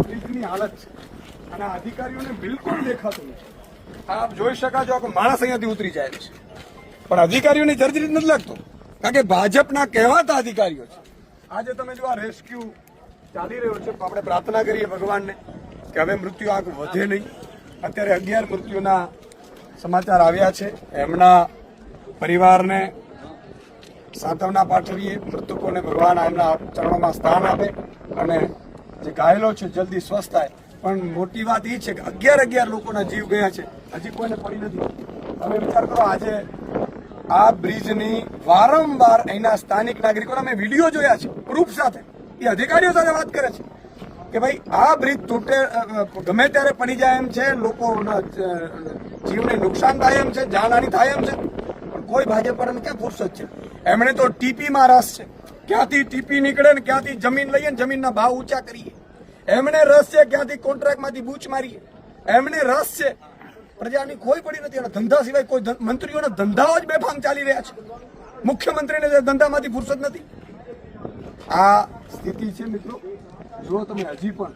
બ્રિજની હાલત છે અને અધિકારીઓને બિલકુલ દેખાતું નથી. આપ જોઈ શકાજો કે માણસ અહીંયાથી ઉતરી જાય છે, પણ અધિકારીઓની જર્જરિત નથી લાગતો, કારણ કે ભાજપના કહેવાતા અધિકારીઓ છે. આજે તમે જો આ રેસ્ક્યુ ચાલી રહ્યો છે, આપણે પ્રાર્થના કરીએ ભગવાનને કે હવે મૃત્યુ આંક વધે નહીં. અત્યારે 11 મૃત્યુના સમાચાર આવ્યા છે. એમના પરિવારને સાંત્વના પાઠવીએ, મૃતકોને ભગવાન એમના ચરણોમાં સ્થાન આપે અને જે ઘાયલો છે જલ્દી સ્વસ્થ થાય. પણ મોટી વાત એ છે કે 11 લોકોના જીવ ગયા છે, હજી કોઈને પડી નથી. તમે વિચાર કરો, આજે આ બ્રિજની વારંવાર અહીંના સ્થાનિક નાગરિકોના મેં વિડીયો જોયા છે પ્રૂફ સાથે, એ અધિકારીઓ સાથે વાત કરે છે કે ભાઈ આ બ્રિજ તૂટે, ગમે ત્યારે પડી જાય એમ છે, લોકોના જીવને નુકસાન થાય એમ છે, જાનહાની થાય એમ છે, પણ કોઈ ભાજપ પર ક્યાં ફુરસત છે. એમણે તો ટીપીમાં રસ છે, ક્યાંથી ટીપી નીકળે ને ક્યાંથી જમીન લઈએ ને જમીનના ભાવ ઊંચા કરીએ. એમને રસ છે ક્યાંથી કોન્ટ્રાક્ટમાંથી બૂચ મારીએ. એમને રસ છે, પ્રજાની કોઈ પડી નથી. અને ધંધા સિવાય કોઈ મંત્રીઓના ધંધાઓ જ બેફામ ચાલી રહ્યા છે. મુખ્યમંત્રીને ધંધામાંથી ફુરસત નથી. આ સ્થિતિ છે મિત્રો. જો તમે હજી પણ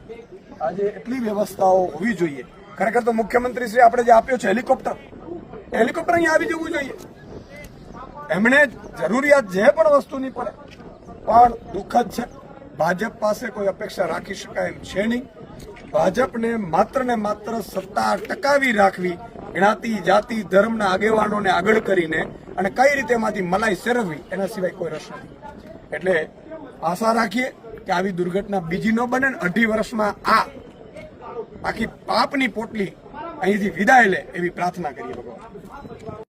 આજે એટલી વ્યવસ્થાઓ હોવી જોઈએ. ખરેખર તો મુખ્યમંત્રી શ્રી આપણે જે આપ્યો છે હેલિકોપ્ટર અહીંયા આવી જવું જોઈએ. એમણે જરૂરિયાત જે પણ વસ્તુની પડે, પણ દુઃખદ છે ભાજપ પાસે કોઈ અપેક્ષા રાખી શકાય એમ છે નહીં. ભાજપને માત્ર ને માત્ર સત્તા ટકાવી રાખવી, જ્ઞાતિ જાતિ ધર્મના આગેવાનોને આગળ કરીને અને કઈ રીતે એમાંથી મલાઈ સેરવવી, એના સિવાય કોઈ રસ નથી. એટલે આશા રાખીએ કે આવી દુર્ઘટના બીજી ન બને ને 2.5 વર્ષમાં આ આખી પાપની પોટલી અહીંથી વિદાય લે એવી પ્રાર્થના કરીએ ભગવાન.